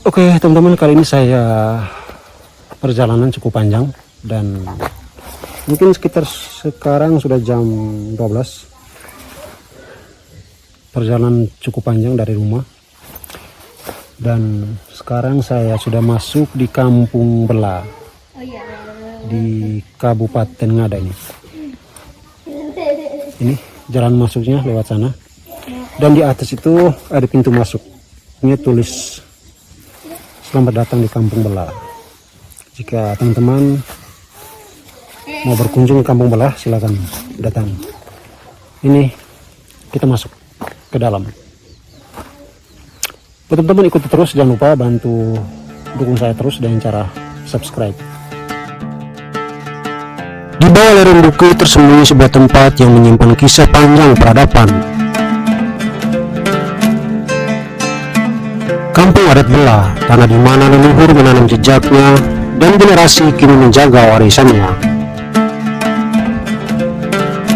Oke teman-teman, kali ini saya perjalanan cukup panjang dan mungkin sekitar sekarang sudah jam 12. Perjalanan cukup panjang dari rumah dan sekarang saya sudah masuk di Kampung Bela di Kabupaten Ngada ini. Ini jalan masuknya lewat sana dan di atas itu ada pintu masuk. Ini tulis selamat datang di Kampung Bela. Jika teman-teman mau berkunjung ke Kampung Bela, silakan datang. Ini kita masuk ke dalam. Buat teman-teman ikuti terus, jangan lupa bantu dukung saya terus dengan cara subscribe. Di bawah lereng bukit tersembunyi sebuah tempat yang menyimpan kisah panjang peradaban. Kampung adat Bela, tanah di mana leluhur menanam jejaknya dan generasi kini menjaga warisannya.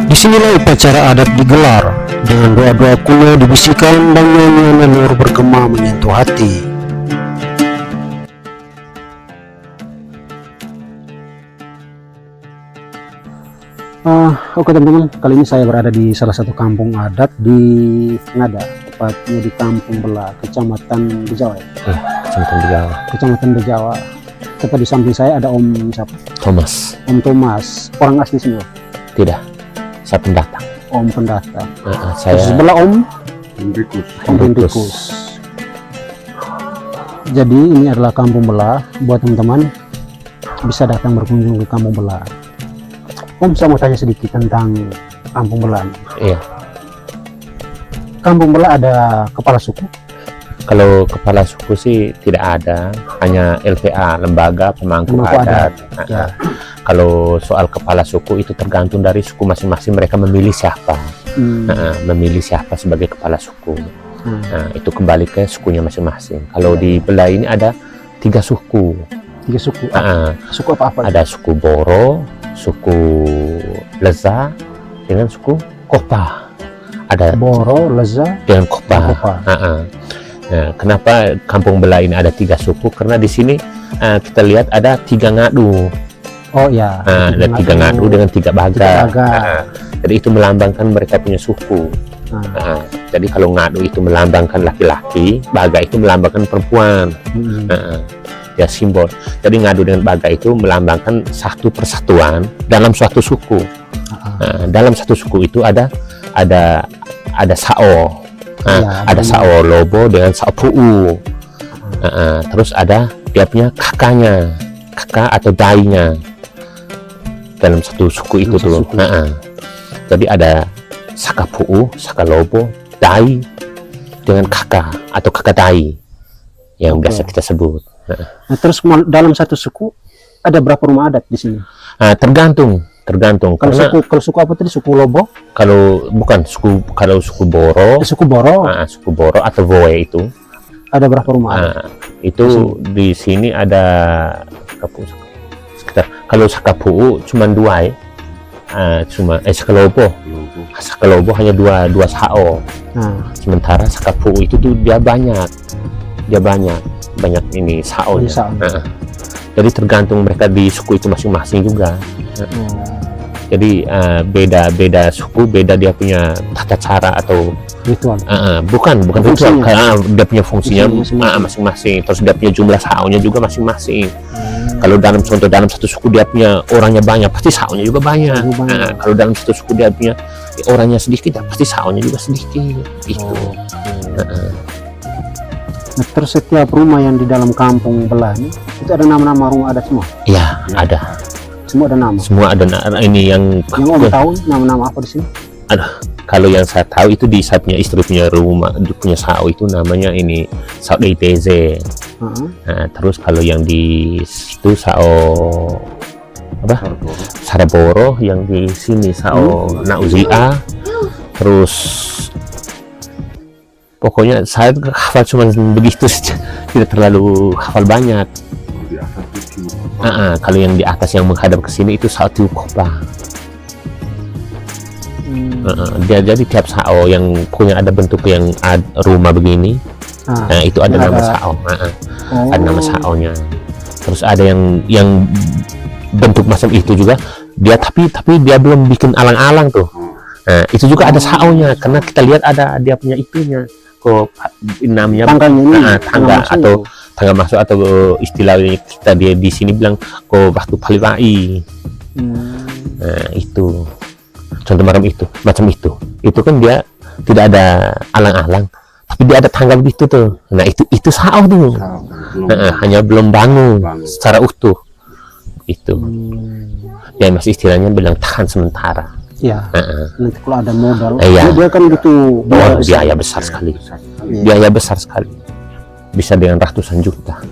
Disinilah upacara adat digelar, dengan doa-doa kuno dibisikkan dan nyanyian leluhur bergema menyentuh hati. Oke teman-teman, kali ini saya berada di salah satu kampung adat di Ngada, tepatnya di Kampung Bela, Kecamatan Bejawa. Kecamatan Bejawa. Kecamatan Bejawa. Tepat di samping saya ada Om siapa? Thomas. Om Thomas. Orang asli semua? Tidak, saya pendatang. Om pendatang. Saya sebelah Om Henrikus. Om Henrikus. Jadi ini adalah Kampung Bela. Buat teman-teman bisa datang berkunjung ke Kampung Bela. Om, saya mau tanya sedikit tentang Kampung Bela. Iya. Kampung Bela ada kepala suku? Kalau kepala suku sih tidak ada, hanya LPA, lembaga pemangku adat. Ya. Kalau soal kepala suku itu tergantung dari suku masing-masing, mereka memilih siapa, memilih siapa sebagai kepala suku. Nah, itu kembali ke sukunya masing-masing. Kalau di Bela ini ada 3 suku. 3 suku? Suku apa-apa? Ada suku Boro, suku Leza, dengan suku Kopa. Ada Boro, Leza, dengan Kopa. Nah, kenapa Kampung Bela ini ada 3 suku? Karena di sini kita lihat ada 3 ngadu. Oh ya. Ada 3 ngadu dengan 3 baga. Jadi itu melambangkan mereka punya suku. Jadi kalau ngadu itu melambangkan laki-laki, baga itu melambangkan perempuan. Ya simbol. Jadi ngadu dengan baga itu melambangkan satu persatuan dalam suatu suku. Dalam satu suku itu ada sao. Ada sao lobo dengan sao puu. Terus ada dia punya kakaknya, kakak atau dainya dalam satu suku itu tuh. Jadi ada saka puu, saka lobo, dai dengan kakak atau kakak dai yang biasa kita sebut. Nah, terus dalam satu suku ada berapa rumah adat di sini? Tergantung. Kalau suku apa tadi? Suku Lobo? Kalau suku Boro, suku Boro atau Voe itu ada berapa rumah adat? Itu di sini ada sekitar, kalau Sakapu cuma 2 Sakalobo hanya dua sao. Sementara Sakapu itu tuh dia banyak ini sao. Jadi tergantung mereka di suku itu masing-masing juga. Jadi beda suku, beda dia punya tata cara atau ritual. Bukan ritual, dia punya fungsinya masing-masing. Terus dia punya jumlah sao-nya juga masing-masing. Kalau dalam satu suku dia punya orangnya banyak, pasti sao-nya juga banyak. Kalau dalam satu suku dia punya orangnya sedikit, pasti sao-nya juga sedikit. Itu. Nah, terus setiap rumah yang di dalam Kampung Bela ini itu ada nama-nama rumah adat semua? Iya, ada. Semua ada nama? Semua ada. Ini yang Om tahu nama-nama apa di sini? Kalau yang saya tahu itu di saya punya istri punya rumah, punya sao itu namanya ini sao DTZ. Nah, terus kalau yang di situ sao apa? Saraboro, yang di sini sao Nauzia. Terus pokoknya saya hafal cuma begitu saja, tidak terlalu hafal banyak. Kalau yang di atas yang menghadap ke sini itu satu Kopa. Dia jadi tiap sao yang punya ada bentuk yang rumah begini, Nah, itu ada nama sao. Ada nama sao-nya. Terus ada yang bentuk macam itu juga dia, tapi dia belum bikin alang-alang tuh. Nah, itu juga ada sao-nya karena kita lihat ada dia punya itunya. Kok namanya tangga atau tangga masuk atau istilahnya kita di sini bilang kok waktu paliwai. Nah, itu contoh macam itu kan dia tidak ada alang-alang tapi dia ada tangga begitu tuh. Nah, itu sao tuh. Hanya belum bangun secara utuh itu. Ya masih istilahnya bilang tahan sementara. Ya. Nanti kalau ada modal, iya. Dia kan gitu. Biaya besar sekali. Biaya besar sekali. Bisa dengan ratusan juta.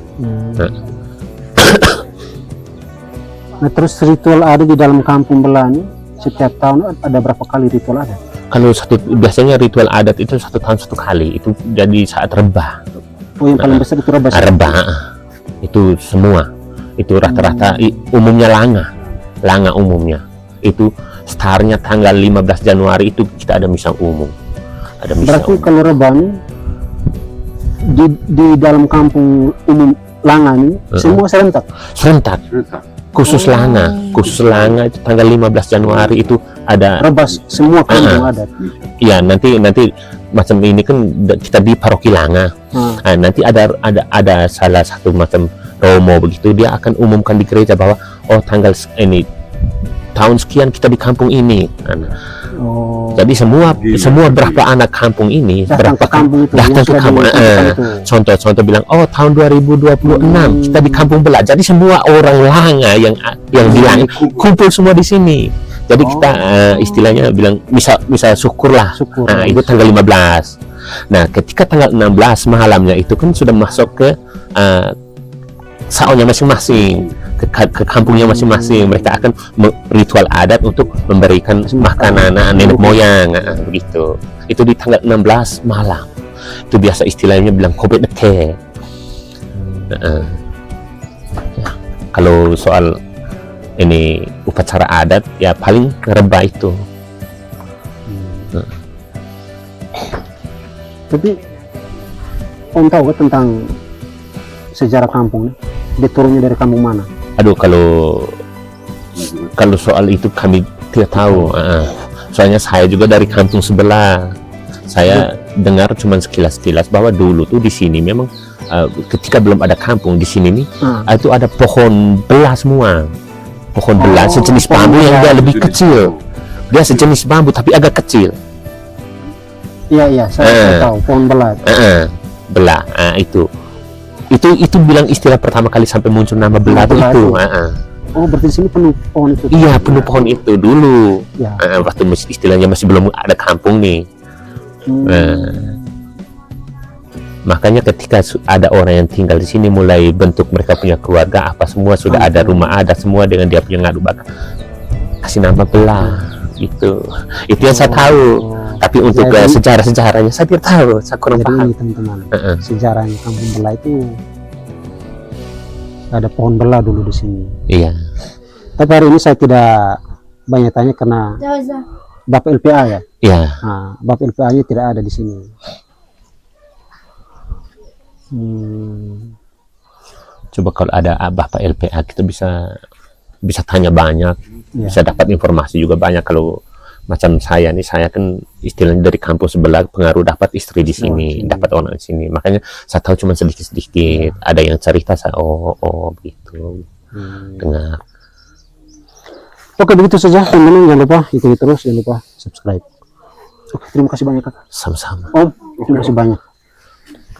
Nah, terus ritual ada di dalam kampung Bela ini setiap tahun ada berapa kali ritual ada? Kalau biasanya ritual adat itu 1 tahun 1 kali. Itu jadi saat rebah. Oh, yang paling besar itu rebah. Rebah. Itu semua. Itu rata-rata umumnya langa umumnya. Itu startnya tanggal 15 Januari itu kita ada misa umum. Berarti kalau rebah ini di dalam kampung umum Langa ini semua serentak. Khusus Langa itu tanggal 15 Januari itu ada rebah semua kampung adat. Iya, nanti macam ini kan kita di paroki Langa. Nah, nanti ada salah satu macam romo begitu, dia akan umumkan di gereja bahwa tanggal ini tahun sekian kita di kampung ini. Jadi semua berapa anak kampung ini datang ke kampung contoh bilang tahun 2026 kita di kampung Bela. Jadi semua orang Langa yang bilang kumpul semua di sini. Jadi kita istilahnya bilang bisa syukurlah. Nah, itu tanggal 15. Nah, ketika tanggal 16 malamnya itu kan sudah masuk ke saonya masing-masing, ke kampungnya masing-masing. Mereka akan ritual adat untuk memberikan makanan nenek moyang, begitu. Itu di tanggal 16 malam. Itu biasa istilahnya bilang kobet deke. Kalau soal ini upacara adat ya paling rebah itu. Tapi Om tahu tentang sejarah kampung ini? Dia turunnya dari kampung mana? Aduh, kalau soal itu kami tidak tahu. Soalnya saya juga dari kampung sebelah. Saya dengar cuma sekilas-sekilas bahwa dulu tuh di sini memang ketika belum ada kampung di sini nih, itu ada pohon bela semua. Pohon bela sejenis bambu yang dia lebih kecil. Dia sejenis bambu tapi agak kecil. Iya, saya tahu pohon bela. Bela, itu bilang istilah pertama kali sampai muncul nama bela itu. Oh, berarti di sini penuh pohon itu. Iya, penuh pohon itu dulu. Waktu istilahnya masih belum ada kampung nih. Makanya ketika ada orang yang tinggal di sini mulai bentuk mereka punya keluarga apa semua sudah ada rumah adat semua dengan dia punya ngadu bakat, kasih nama bela itu yang saya tahu. Tapi untuk sejarahnya saya tidak tahu, saya kurang paham. Teman-teman, sejarahnya kampung Bela itu ada pohon bela dulu di sini. Iya. Tapi hari ini saya tidak banyak tanya karena Bapak LPA ya. Iya. Bapak LPA-nya tidak ada di sini. Coba kalau ada Bapak LPA kita bisa tanya banyak, bisa dapat informasi juga banyak. Kalau macam saya kan istilahnya dari kampung sebelah, pengaruh dapat istri di sini, dapat orang di sini. Makanya saya tahu cuma sedikit-sedikit. Ada yang cerita saya begitu. Dengar. Oke, begitu saja teman-teman, jangan lupa ikuti terus, jangan lupa subscribe. Oke, terima kasih banyak Kak. Sama-sama. Terima kasih banyak.